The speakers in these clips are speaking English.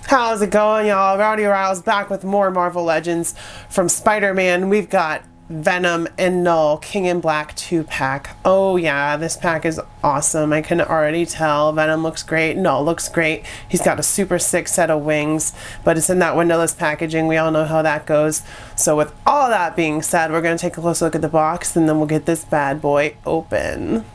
How's it going, y'all? Rowdy Rouse back with more Marvel Legends from Spider-Man. We've got Venom and Knull King in Black 2-pack. Oh yeah, this pack is awesome. I can already tell. Venom looks great. Knull looks great. He's got a super sick set of wings, but it's in that windowless packaging. We all know how that goes. So with all that being said, we're going to take a close look at the box and then we'll get this bad boy open.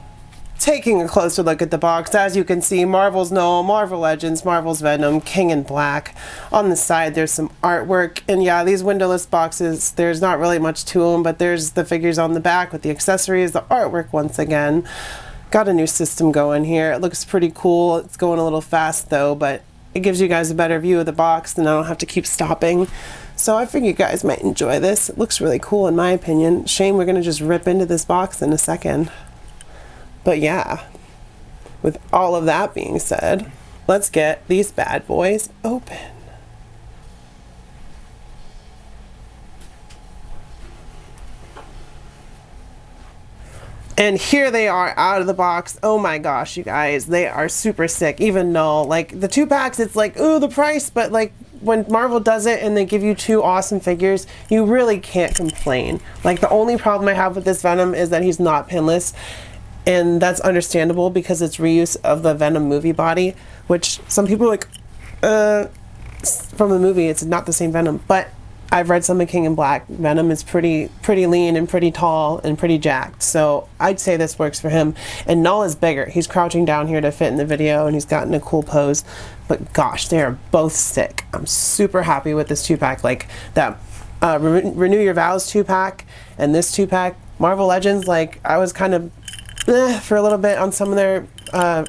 Taking a closer look at the box, as you can see, Marvel's Knull, Marvel Legends, Marvel's Venom, King in Black. On the side there's some artwork, and yeah, these windowless boxes, there's not really much to them, but there's the figures on the back with the accessories, the artwork once again. Got a new system going here. It looks pretty cool. It's going a little fast though, but it gives you guys a better view of the box and I don't have to keep stopping. So I figure you guys might enjoy this. It looks really cool in my opinion. Shame we're going to just rip into this box in a second. But yeah, with all of that being said, let's get these bad boys open. And here they are out of the box. Oh my gosh, you guys, they are super sick. Even Knull, like the 2-packs, it's like, ooh, the price, but like when Marvel does it and they give you 2 awesome figures, you really can't complain. Like the only problem I have with this Venom is that he's not pinless. And that's understandable because it's reuse of the Venom movie body, which some people are like, from the movie, it's not the same Venom. But I've read some of King in Black. Venom is pretty lean and pretty tall and pretty jacked. So I'd say this works for him. And Knull is bigger. He's crouching down here to fit in the video and he's gotten a cool pose. But gosh, they are both sick. I'm super happy with this 2-pack. Like that Renew Your Vows 2-pack and this 2-pack. Marvel Legends, like I was kind of for a little bit on some of their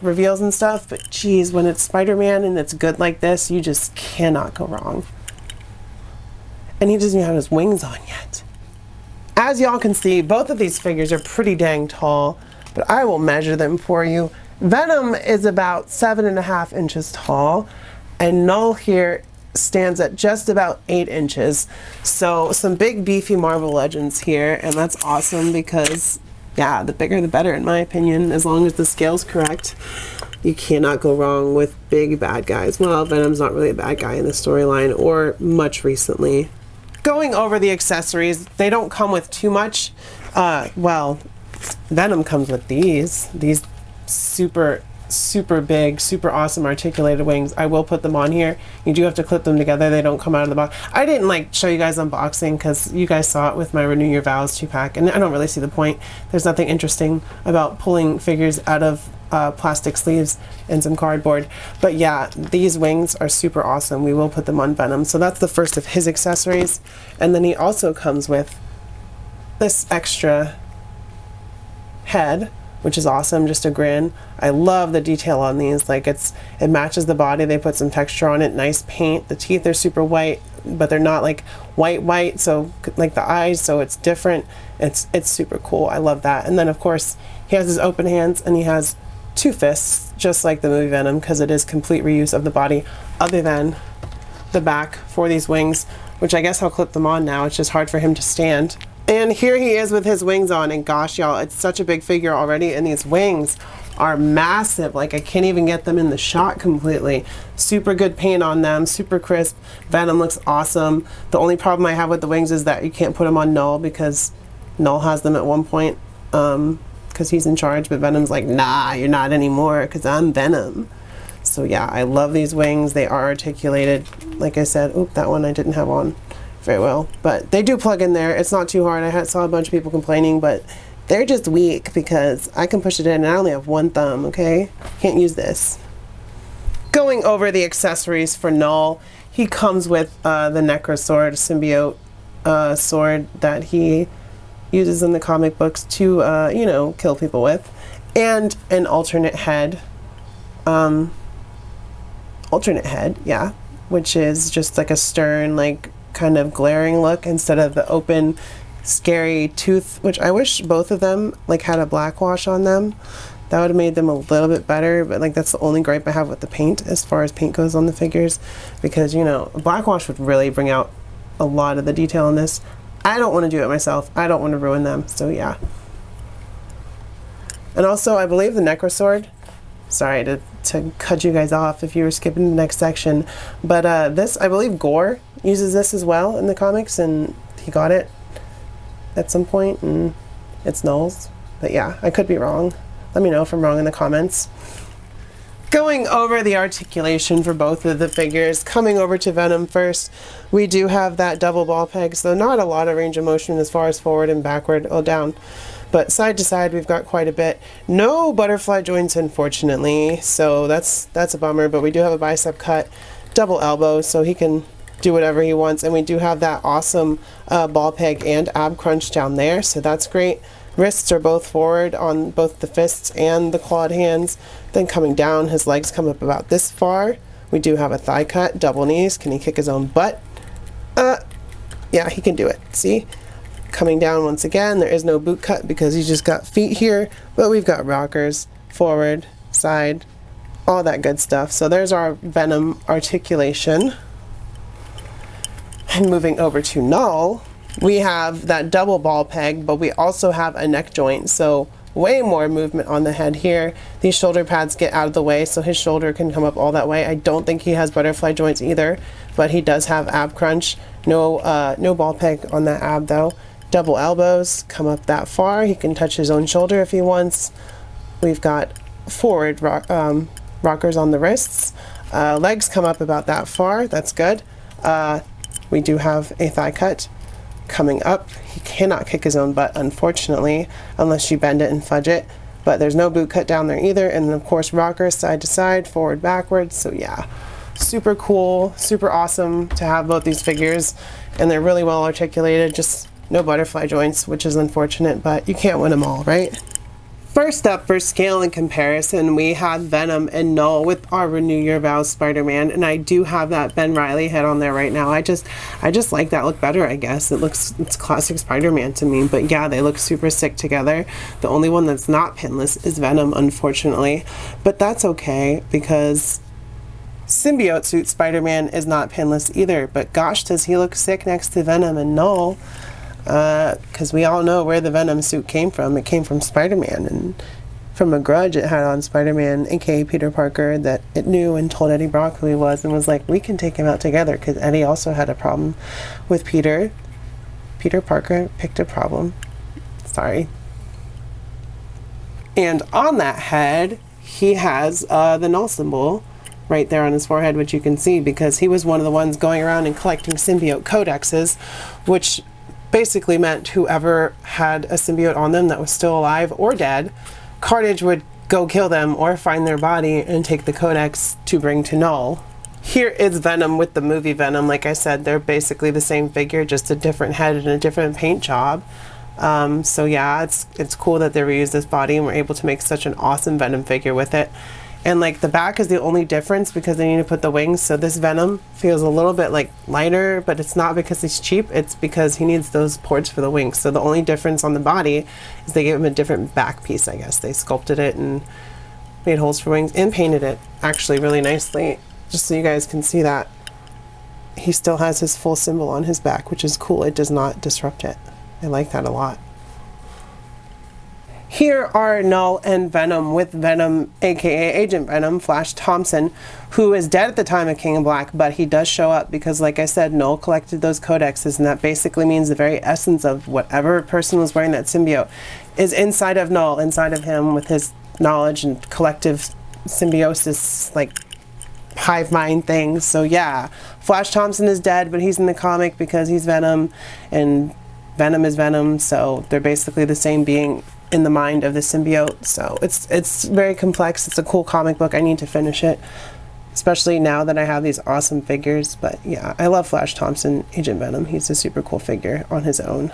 reveals and stuff, but geez, when it's Spider-Man and it's good like this, you just cannot go wrong. And he doesn't even have his wings on yet. As y'all can see, both of these figures are pretty dang tall, but I will measure them for you. Venom is about 7.5 inches tall, and Knull here stands at just about 8 inches. So some big beefy Marvel Legends here, and that's awesome because yeah, the bigger the better in my opinion, as long as the scale's correct. You cannot go wrong with big bad guys. Well, Venom's not really a bad guy in the storyline or much recently. Going over the accessories, they don't come with too much. Well, Venom comes with these super big, super awesome articulated wings. I will put them on here. You do have to clip them together. They don't come out of the box. I didn't like show you guys unboxing because you guys saw it with my Renew Your Vows 2-pack and I don't really see the point. There's nothing interesting about pulling figures out of plastic sleeves and some cardboard. But yeah, these wings are super awesome. We will put them on Venom. So that's the first of his accessories. And then he also comes with this extra head, which is awesome, just a grin. I love the detail on these. Like it matches the body. They put some texture on it, nice paint. The teeth are super white, but they're not like white, so like the eyes, so it's different. It's super cool. I love that. And then of course, he has his open hands and he has 2 fists, just like the movie Venom, because it is complete reuse of the body, other than the back for these wings, which I guess I'll clip them on now. It's just hard for him to stand. And here he is with his wings on, and gosh y'all, it's such a big figure already, and these wings are massive. Like I can't even get them in the shot completely. Super good paint on them, super crisp. Venom looks awesome. The only problem I have with the wings is that you can't put them on Knull because Knull has them at one point because he's in charge, but Venom's like, nah, you're not anymore because I'm Venom. So yeah, I love these wings. They are articulated. Like I said, oop, that one I didn't have on very well, but they do plug in there. It's not too hard. I saw a bunch of people complaining, but they're just weak because I can push it in and I only have one thumb, okay? Can't use this. Going over the accessories for Knull, he comes with the Necrosword symbiote sword that he uses in the comic books to, you know, kill people with, and an alternate head. Yeah, which is just like a stern, like kind of glaring look instead of the open scary tooth, which I wish both of them like had a black wash on them. That would have made them a little bit better, but like that's the only gripe I have with the paint as far as paint goes on the figures, because you know, a black wash would really bring out a lot of the detail in this. I don't want to do it myself. I don't want to ruin them, so yeah. And also I believe the Necrosword Sorry to cut you guys off if you were skipping the next section, but this, I believe Gore uses this as well in the comics, and he got it at some point, and it's Knull's. But yeah, I could be wrong. Let me know if I'm wrong in the comments. Going over the articulation for both of the figures, coming over to Venom first, we do have that double ball peg, so not a lot of range of motion as far as forward and backward, or down. But side to side, we've got quite a bit. No butterfly joints, unfortunately, so that's a bummer, but we do have a bicep cut, double elbow, so he can do whatever he wants, and we do have that awesome ball peg and ab crunch down there, so that's great. Wrists are both forward on both the fists and the clawed hands. Then coming down, his legs come up about this far. We do have a thigh cut, double knees. Can he kick his own butt? Yeah, he can do it. See? Coming down once again, there is no boot cut because he's just got feet here, but we've got rockers, forward, side, all that good stuff. So there's our Venom articulation. And moving over to Knull, we have that double ball peg, but we also have a neck joint, so way more movement on the head here. These shoulder pads get out of the way, so his shoulder can come up all that way. I don't think he has butterfly joints either, but he does have ab crunch. No ball peg on that ab though. Double elbows come up that far. He can touch his own shoulder if he wants. We've got forward rockers on the wrists. Legs come up about that far. That's good. We do have a thigh cut coming up. He cannot kick his own butt, unfortunately, unless you bend it and fudge it, but there's no boot cut down there either. And then of course rockers side to side, forward, backwards. So yeah, super cool, super awesome to have both these figures, and they're really well articulated. Just no butterfly joints, which is unfortunate, but you can't win them all, right? First up, for scale and comparison, we have Venom and Knull with our Renew Your Vows Spider-Man, and I do have that Ben Reilly head on there right now. I just like that look better, I guess. It's classic Spider-Man to me, but yeah, they look super sick together. The only one that's not pinless is Venom, unfortunately, but that's okay because Symbiote Suit Spider-Man is not pinless either, but gosh, does he look sick next to Venom and Knull. Because we all know where the Venom suit came from. It came from Spider-Man, and from a grudge it had on Spider-Man, aka Peter Parker, that it knew and told Eddie Brock who he was and was like, we can take him out together, because Eddie also had a problem with Peter. Peter Parker picked a problem. Sorry. And on that head, he has the Knull symbol right there on his forehead, which you can see because he was one of the ones going around and collecting symbiote codexes, which basically meant whoever had a symbiote on them that was still alive or dead, Carnage would go kill them or find their body and take the codex to bring to Knull. Here is Venom with the movie Venom. Like I said, they're basically the same figure, just a different head and a different paint job. So yeah, it's cool that they reused this body and were able to make such an awesome Venom figure with it. And like the back is the only difference because they need to put the wings. So this Venom feels a little bit like lighter, but it's not because he's cheap. It's because he needs those ports for the wings. So the only difference on the body is they gave him a different back piece, I guess. They sculpted it and made holes for wings and painted it actually really nicely. Just so you guys can see that. He still has his full symbol on his back, which is cool. It does not disrupt it. I like that a lot. Here are Knull and Venom with Venom, aka Agent Venom, Flash Thompson, who is dead at the time of King in Black, but he does show up because, like I said, Knull collected those codexes, and that basically means the very essence of whatever person was wearing that symbiote is inside of Knull, inside of him, with his knowledge and collective symbiosis, like hive mind things. So yeah, Flash Thompson is dead, but he's in the comic because he's Venom, and Venom is Venom, so they're basically the same being in the mind of the symbiote. So it's very complex. It's a cool comic book. I need to finish it, especially now that I have these awesome figures. But yeah, I love Flash Thompson, Agent Venom. He's a super cool figure on his own.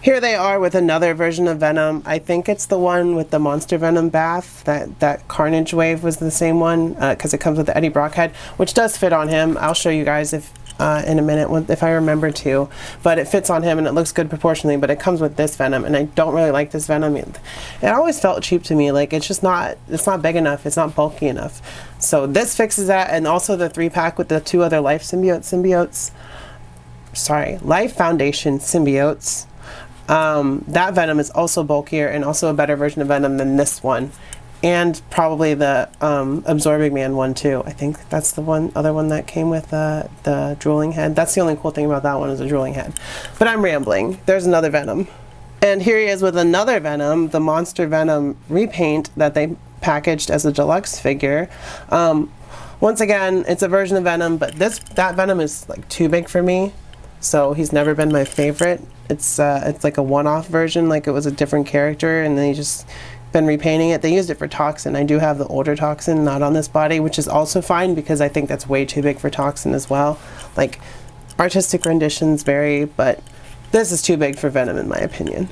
Here they are with another version of Venom. I think it's the one with the Monster Venom bath. That Carnage wave was the same one because it comes with the Eddie Brock head, which does fit on him. I'll show you guys if in a minute if I remember to, but it fits on him and it looks good proportionally. But it comes with this Venom, and I don't really like this Venom. It always felt cheap to me. Like it's not big enough. It's not bulky enough. So this fixes that, and also the 3-pack with the 2 other Life Foundation symbiotes. That Venom is also bulkier and also a better version of Venom than this one. And probably the Absorbing Man one too. I think that's the other one that came with the drooling head. That's the only cool thing about that one, is a drooling head. But I'm rambling. There's another Venom. And here he is with another Venom, the Monster Venom repaint that they packaged as a deluxe figure. Once again, it's a version of Venom, but that Venom is like too big for me, so he's never been my favorite. It's like a one-off version, like it was a different character, and they just been repainting it. They used it for Toxin. I do have the older Toxin, not on this body, which is also fine because I think that's way too big for Toxin as well. Like, artistic renditions vary, but this is too big for Venom in my opinion.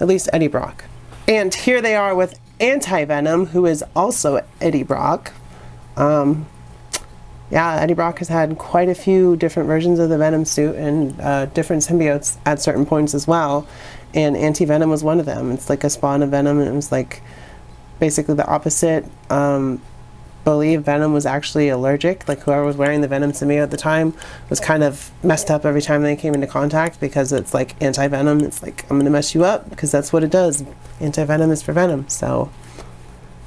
At least Eddie Brock. And here they are with Anti-Venom, who is also Eddie Brock. Yeah, Eddie Brock has had quite a few different versions of the Venom suit and different symbiotes at certain points as well. And Anti-Venom was one of them. It's like a spawn of Venom, and it was like basically the opposite. Believe Venom was actually allergic. Like, whoever was wearing the Venom symbiote at the time was kind of messed up every time they came into contact, because it's like Anti-Venom. It's like, I'm gonna mess you up, because that's what it does. Anti-Venom is for Venom. So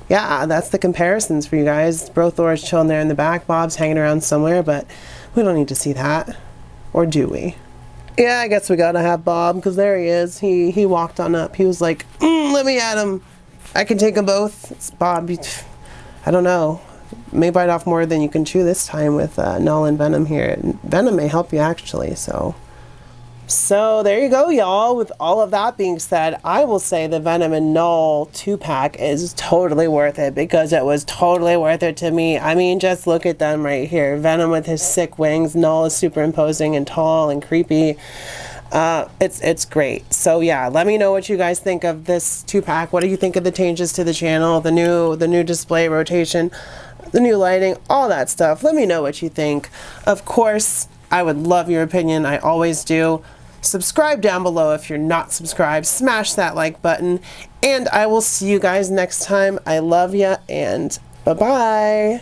yeah, that's the comparisons for you guys. Brothor's chilling there in the back. Bob's hanging around somewhere, but we don't need to see that. Or do we? Yeah, I guess we gotta have Bob, because there he is. He walked on up. He was like, let me at him. I can take them both. It's Bob. I don't know. May bite off more than you can chew this time with Knull and Venom here. And Venom may help you, actually, so there you go, y'all. With all of that being said, I will say the Venom and Knull 2-pack is totally worth it, because it was totally worth it to me. I mean, just look at them right here. Venom with his sick wings. Knull is super imposing and tall and creepy. It's great. So yeah, let me know what you guys think of this 2-pack. What do you think of the changes to the channel, the new display rotation, the new lighting, all that stuff? Let me know what you think. Of course, I would love your opinion. I always do. Subscribe down below if you're not subscribed. Smash that like button, and I will see you guys next time. I love ya, and bye-bye.